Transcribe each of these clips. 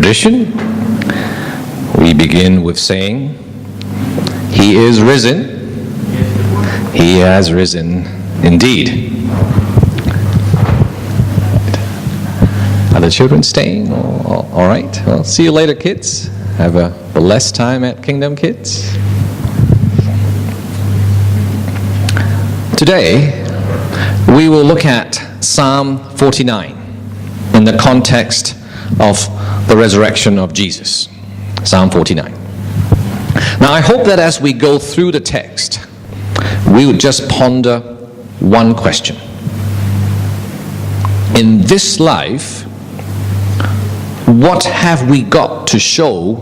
tradition, we begin with saying, He is risen. He has risen indeed. Are the children staying? All right. Well, see you later, kids. Have a blessed time at Kingdom Kids. Today, we will look at Psalm 49 in the context of the resurrection of Jesus. Psalm 49. Now, I hope that as we go through the text, we would just ponder one question. In this life, what have we got to show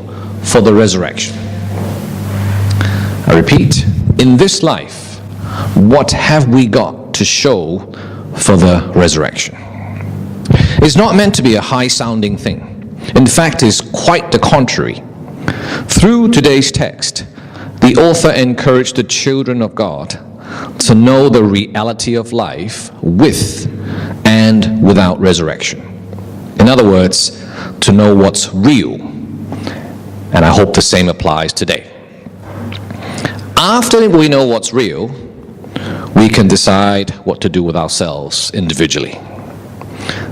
for the resurrection? I repeat, in this life, what have we got to show for the resurrection? It's not meant to be a high-sounding thing. In fact, it's quite the contrary. Through today's text, the author encouraged the children of God to know the reality of life with and without resurrection. In other words, to know what's real. And I hope the same applies today. After we know what's real, we can decide what to do with ourselves individually.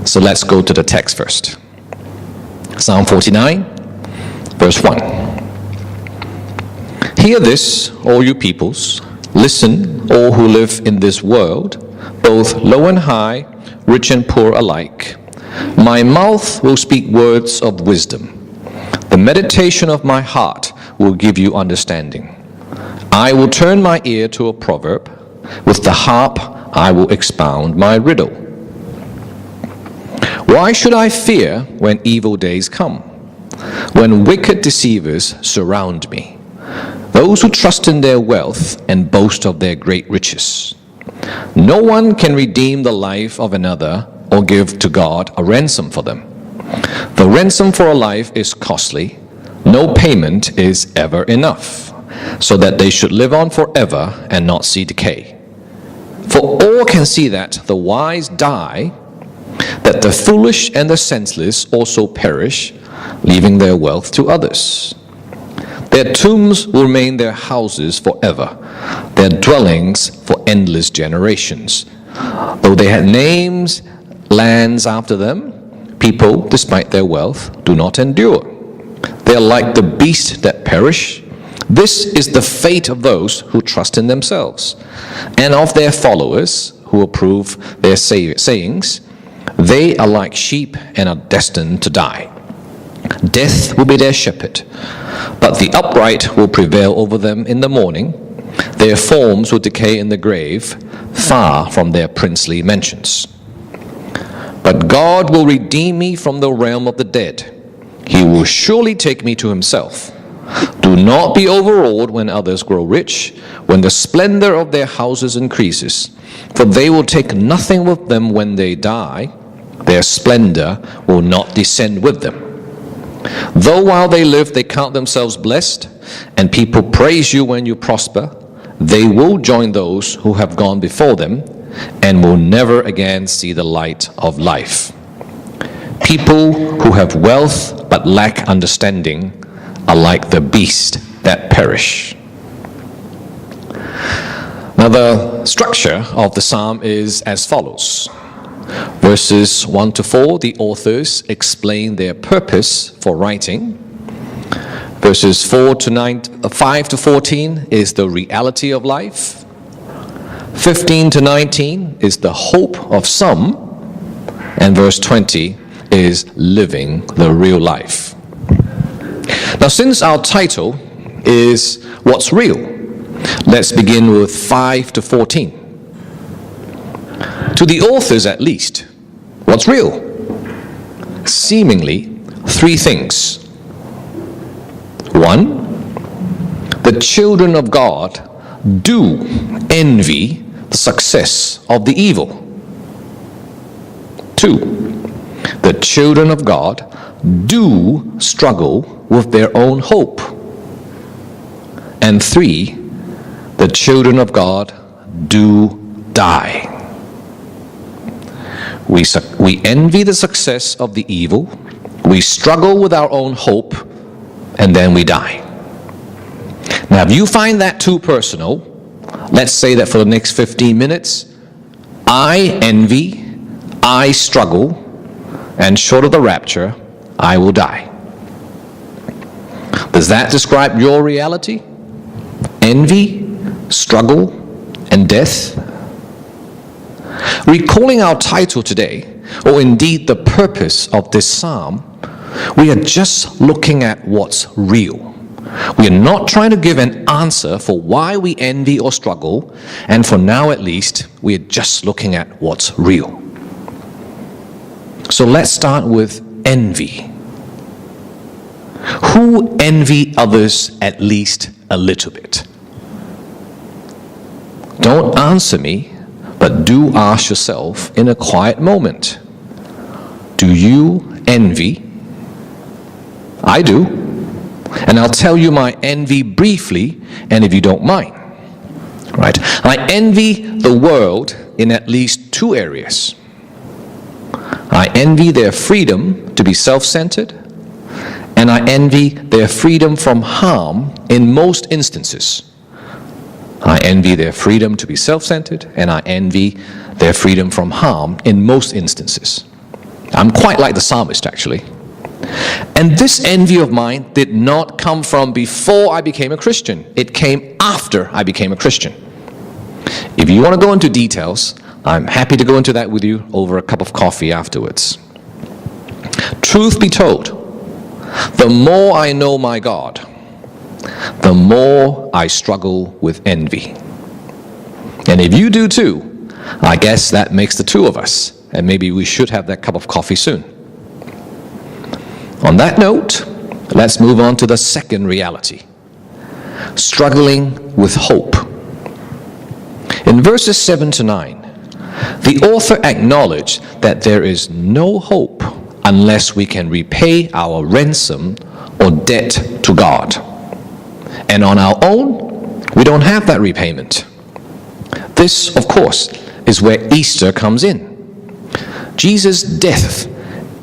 So let's go to the text first. Psalm 49, verse 1. Hear this, all you peoples. Listen, all who live in this world, both low and high, rich and poor alike. My mouth will speak words of wisdom. The meditation of my heart will give you understanding. I will turn my ear to a proverb. With the harp I will expound my riddle. Why should I fear when evil days come, when wicked deceivers surround me, those who trust in their wealth and boast of their great riches? No one can redeem the life of another or give to God a ransom for them. The ransom for a life is costly. No payment is ever enough, so that they should live on forever and not see decay. For all can see that the wise die, that the foolish and the senseless also perish, leaving their wealth to others. Their tombs will remain their houses forever, their dwellings for endless generations. Though they had names, lands after them, people, despite their wealth, do not endure. They are like the beasts that perish. This is the fate of those who trust in themselves, and of their followers who approve their sayings. They are like sheep and are destined to die. Death will be their shepherd, but the upright will prevail over them in the morning. Their forms will decay in the grave, far from their princely mansions. But God will redeem me from the realm of the dead. He will surely take me to himself. Do not be overawed when others grow rich, when the splendor of their houses increases, for they will take nothing with them when they die. Their splendor will not descend with them. Though while they live they count themselves blessed, and people praise you when you prosper, they will join those who have gone before them, and will never again see the light of life. People who have wealth but lack understanding are like the beast that perish. Now the structure of the psalm is as follows. Verses 1 to 4, the authors explain their purpose for writing. Verses 5 to 14 is the reality of life. 15 to 19 is the hope of some. And verse 20 is living the real life. Now, since our title is What's Real, let's begin with 5 to 14. To the authors at least, what's real? Seemingly, three things. One, the children of God do envy the success of the evil. Two, the children of God do struggle with their own hope. And three, the children of God do die. We envy the success of the evil. We struggle with our own hope, and then we die. Now, if you find that too personal, let's say that for the next 15 minutes, I envy, I struggle, and short of the rapture, I will die. Does that describe your reality? Envy, struggle, and death? Recalling our title today, or indeed the purpose of this psalm, we are just looking at what's real. We are not trying to give an answer for why we envy or struggle, and for now at least, we are just looking at what's real. So let's start with envy. Who envy others at least a little bit? Don't answer me, but do ask yourself in a quiet moment. Do you envy? I do. And I'll tell you my envy briefly, and if you don't mind. Right? I envy the world in at least two areas. I envy their freedom to be self-centered, and I envy their freedom from harm in most instances. I envy their freedom to be self-centered, and I envy their freedom from harm in most instances. I'm quite like the psalmist, actually. And this envy of mine did not come from before I became a Christian. It came after I became a Christian. If you want to go into details, I'm happy to go into that with you over a cup of coffee afterwards. Truth be told, the more I know my God, the more I struggle with envy. And if you do too, I guess that makes the two of us, and maybe we should have that cup of coffee soon. On that note, let's move on to the second reality, struggling with hope. In verses 7 to 9, the author acknowledged that there is no hope unless we can repay our ransom or debt to God. And on our own, we don't have that repayment. This, of course, is where Easter comes in. Jesus' death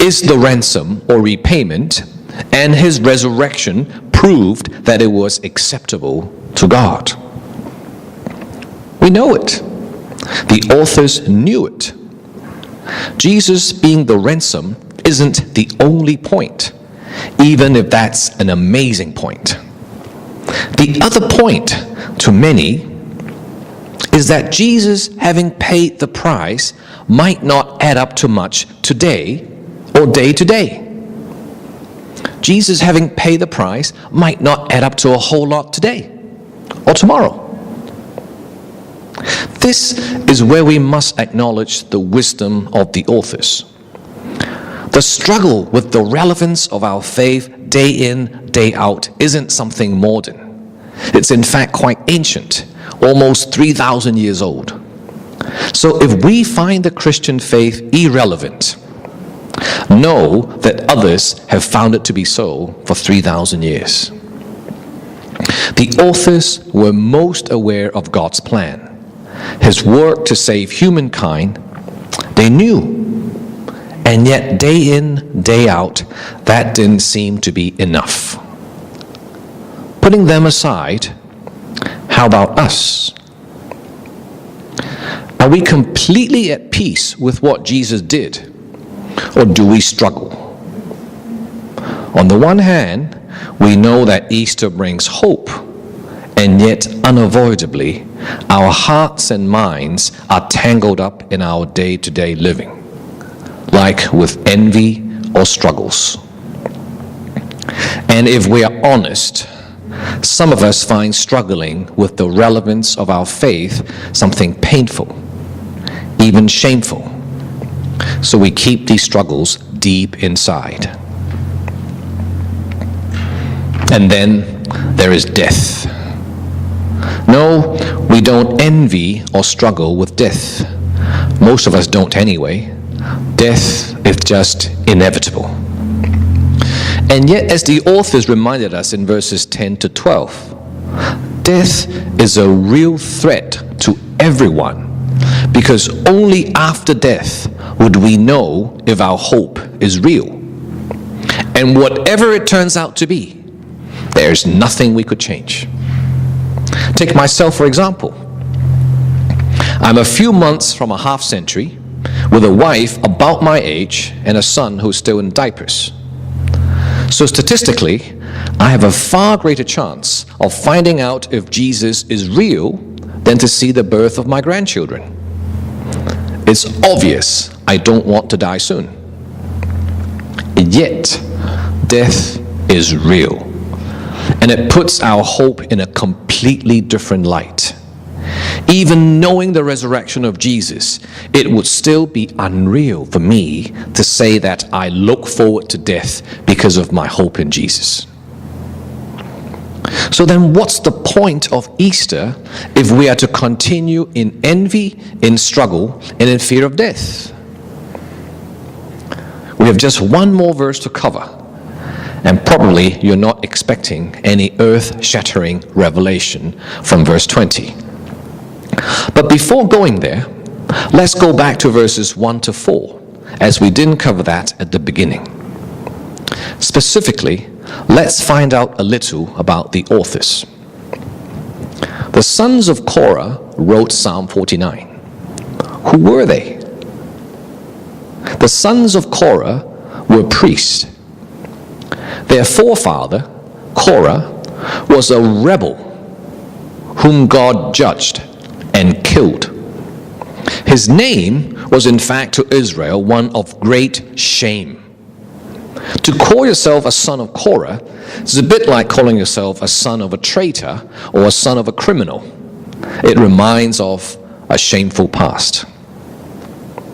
is the ransom or repayment, and his resurrection proved that it was acceptable to God. We know it. The authors knew it. Jesus being the ransom isn't the only point, even if that's an amazing point. The other point to many is that Jesus, having paid the price, might not add up to much today or day to day. Jesus, having paid the price, might not add up to a whole lot today or tomorrow. This is where we must acknowledge the wisdom of the authors. The struggle with the relevance of our faith day in, day out isn't something modern. It's in fact quite ancient, almost 3,000 years old. So if we find the Christian faith irrelevant, know that others have found it to be so for 3,000 years. The authors were most aware of God's plan, his work to save humankind. They knew. And yet, day in, day out, that didn't seem to be enough. Putting them aside, how about us? Are we completely at peace with what Jesus did, or do we struggle? On the one hand, we know that Easter brings hope, and yet unavoidably, our hearts and minds are tangled up in our day-to-day living, like with envy or struggles. And if we are honest, some of us find struggling with the relevance of our faith something painful, even shameful. So we keep these struggles deep inside. And then there is death. No, we don't envy or struggle with death. Most of us don't anyway. Death is just inevitable. And yet, as the authors reminded us in verses 10 to 12, death is a real threat to everyone, because only after death would we know if our hope is real. And whatever it turns out to be, there's nothing we could change. Take myself, for example. I'm a few months from a half century with a wife about my age and a son who's still in diapers. So statistically, I have a far greater chance of finding out if Jesus is real than to see the birth of my grandchildren. It's obvious I don't want to die soon. And yet, death is real, and it puts our hope in a completely different light. Even knowing the resurrection of Jesus, it would still be unreal for me to say that I look forward to death because of my hope in Jesus. So then what's the point of Easter if we are to continue in envy, in struggle, and in fear of death? We have just one more verse to cover, and probably you're not expecting any earth-shattering revelation from verse 20. But before going there, let's go back to verses 1 to 4, as we didn't cover that at the beginning. Specifically, let's find out a little about the authors. The sons of Korah wrote Psalm 49. Who were they? The sons of Korah were priests. Their forefather, Korah, was a rebel whom God judged and killed. His name was in fact to Israel one of great shame. To call yourself a son of Korah is a bit like calling yourself a son of a traitor or a son of a criminal. It reminds of a shameful past.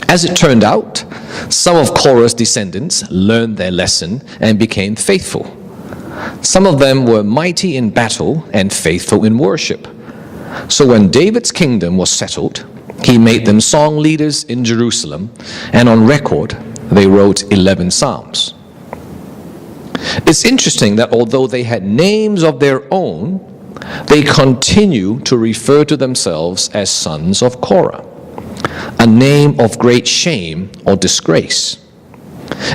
As it turned out, some of Korah's descendants learned their lesson and became faithful. Some of them were mighty in battle and faithful in worship. So when David's kingdom was settled, he made them song leaders in Jerusalem, and on record, they wrote 11 psalms. It's interesting that although they had names of their own, they continue to refer to themselves as sons of Korah, a name of great shame or disgrace.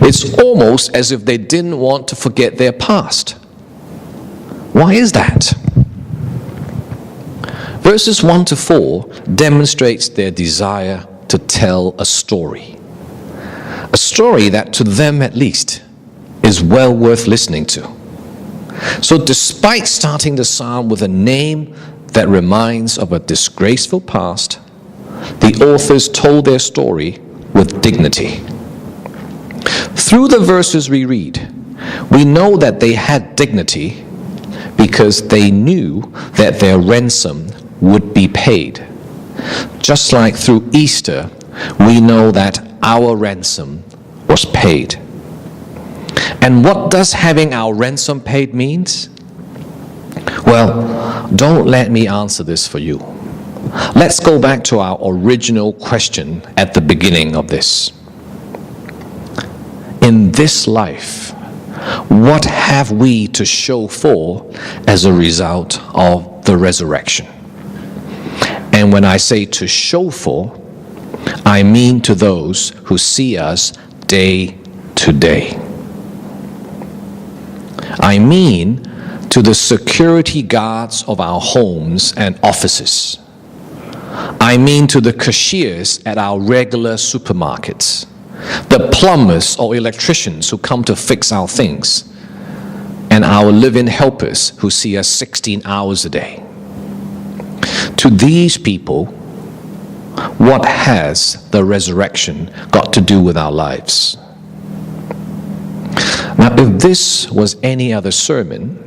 It's almost as if they didn't want to forget their past. Why is that? Verses 1 to 4 demonstrates their desire to tell a story that to them at least is well worth listening to. So despite starting the psalm with a name that reminds of a disgraceful past, the authors told their story with dignity. Through the verses we read, we know that they had dignity because they knew that their ransom would be paid. Just like through Easter, we know that our ransom was paid. And what does having our ransom paid means? Well, don't let me answer this for you. Let's go back to our original question at the beginning of this. In this life, what have we to show for as a result of the resurrection? And when I say to show for, I mean to those who see us day to day. I mean to the security guards of our homes and offices. I mean to the cashiers at our regular supermarkets, the plumbers or electricians who come to fix our things, and our live-in helpers who see us 16 hours a day. To these people, what has the resurrection got to do with our lives? Now, if this was any other sermon,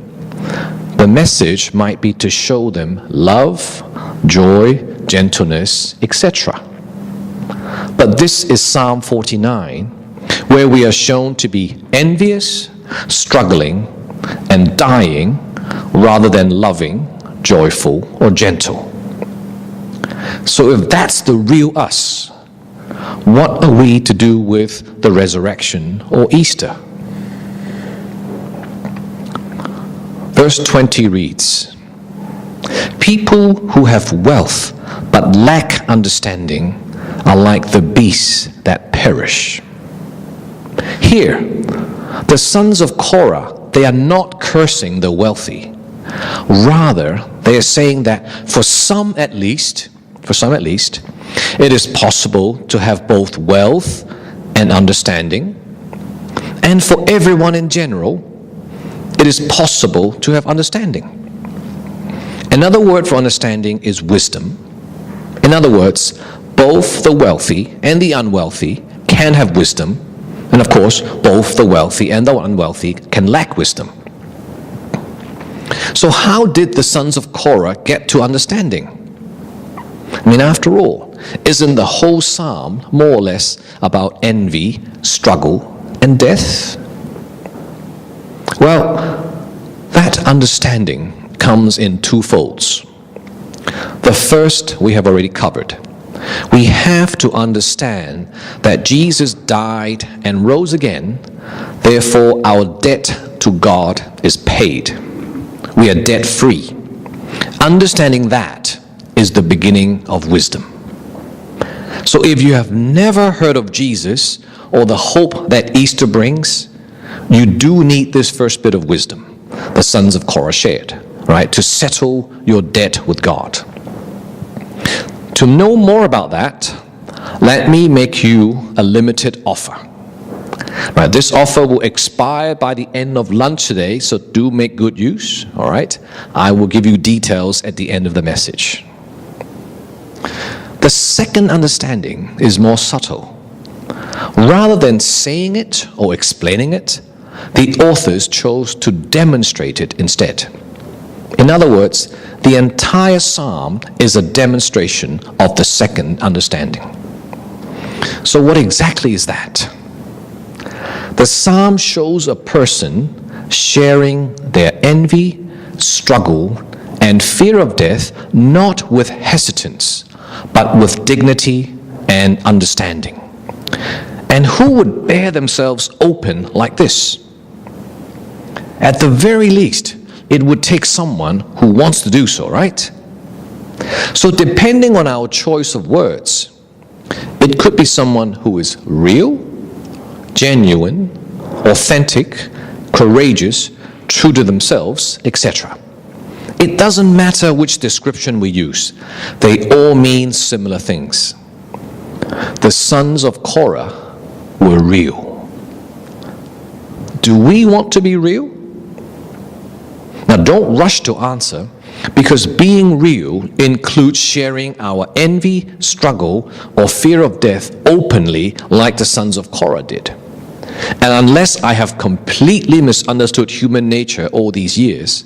the message might be to show them love, joy, gentleness, etc. But this is Psalm 49, where we are shown to be envious, struggling, and dying, rather than loving, joyful, or gentle. So if that's the real us, what are we to do with the resurrection or Easter? Verse 20 reads, "People who have wealth but lack understanding are like the beasts that perish." Here, The sons of Korah, they are not cursing the wealthy. Rather, they are saying that for some at least, it is possible to have both wealth and understanding. And for everyone in general, it is possible to have understanding. Another word for understanding is wisdom. In other words, both the wealthy and the unwealthy can have wisdom. And of course, both the wealthy and the unwealthy can lack wisdom. So how did the sons of Korah get to understanding? I mean, after all, isn't the whole psalm more or less about envy, struggle, and death? Well, that understanding comes in two folds. The first we have already covered. We have to understand that Jesus died and rose again, therefore our debt to God is paid. We are debt-free. Understanding that is the beginning of wisdom. So if you have never heard of Jesus or the hope that Easter brings, you do need this first bit of wisdom the sons of Korah shared, right? To settle your debt with God. To know more about that, let me make you a limited offer. Right, this offer will expire by the end of lunch today, so do make good use, all right? I will give you details at the end of the message. The second understanding is more subtle. Rather than saying it or explaining it, the authors chose to demonstrate it instead. In other words, the entire psalm is a demonstration of the second understanding. So what exactly is that? The psalm shows a person sharing their envy, struggle, and fear of death not with hesitance, but with dignity and understanding. And who would bear themselves open like this? At the very least, it would take someone who wants to do so, right? So depending on our choice of words, it could be someone who is real, genuine, authentic, courageous, true to themselves, etc. It doesn't matter which description we use. They all mean similar things. The sons of Korah were real. Do we want to be real? Now, don't rush to answer, because being real includes sharing our envy, struggle, or fear of death openly like the sons of Korah did. And unless I have completely misunderstood human nature all these years,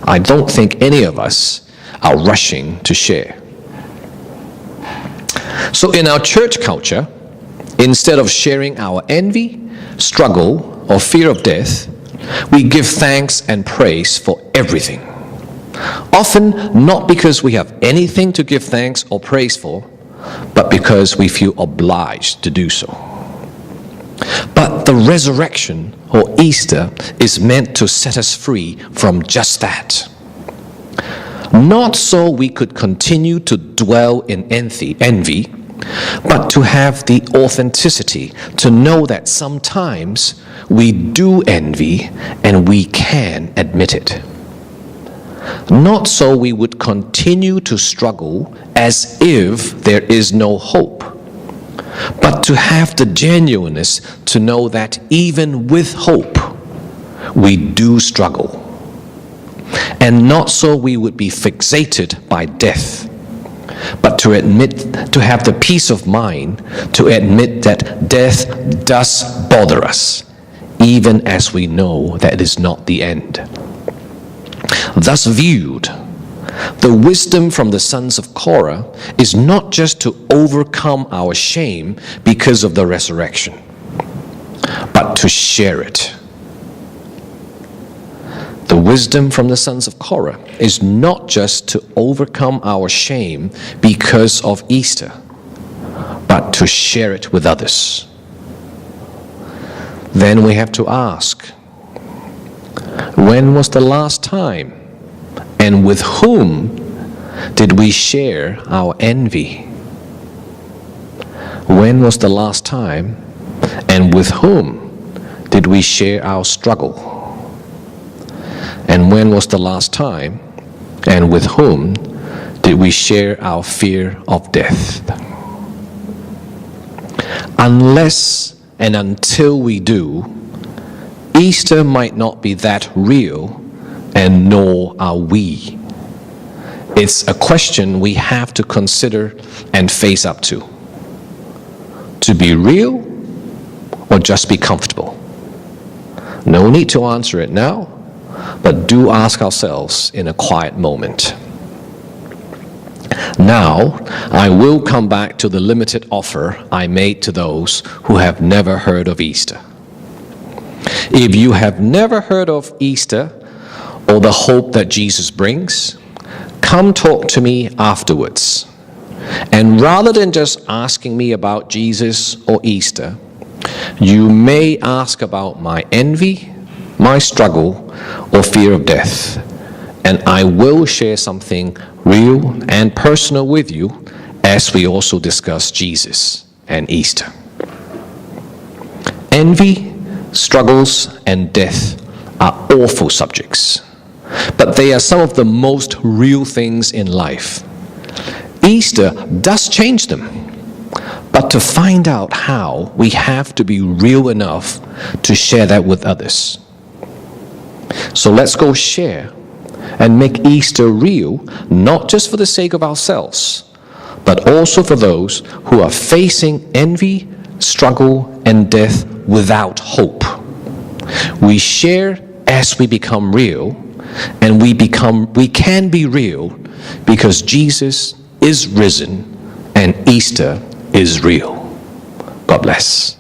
I don't think any of us are rushing to share. So in our church culture, instead of sharing our envy, struggle, or fear of death, we give thanks and praise for everything. Often not because we have anything to give thanks or praise for, but because we feel obliged to do so. But the resurrection or Easter is meant to set us free from just that. Not so we could continue to dwell in envy, but to have the authenticity to know that sometimes we do envy and we can admit it. Not so we would continue to struggle as if there is no hope, but to have the genuineness to know that even with hope, we do struggle. And not so we would be fixated by death, but to have the peace of mind to admit that death does bother us, even as we know that it is not the end. Thus viewed, the wisdom from the sons of Korah is not just to overcome our shame because of the resurrection, but to share it. The wisdom from the sons of Korah is not just to overcome our shame because of Easter, but to share it with others. Then we have to ask, when was the last time and with whom did we share our envy? When was the last time and with whom did did we share our struggle? And when was the last time, and with whom, did we share our fear of death? Unless and until we do, Easter might not be that real, and nor are we. It's a question we have to consider and face up to. To be real or just be comfortable? No need to answer it now, but do ask ourselves in a quiet moment. Now, I will come back to the limited offer I made to those who have never heard of Easter. If you have never heard of Easter or the hope that Jesus brings, come talk to me afterwards. And rather than just asking me about Jesus or Easter, you may ask about my envy, my struggle, or fear of death. And I will share something real and personal with you as we also discuss Jesus and Easter. Envy, struggles, and death are awful subjects, but they are some of the most real things in life. Easter does change them, but to find out how, we have to be real enough to share that with others. So let's go share and make Easter real, not just for the sake of ourselves, but also for those who are facing envy, struggle, and death without hope. We share as we become real, and we can be real because Jesus is risen and Easter is real. God bless.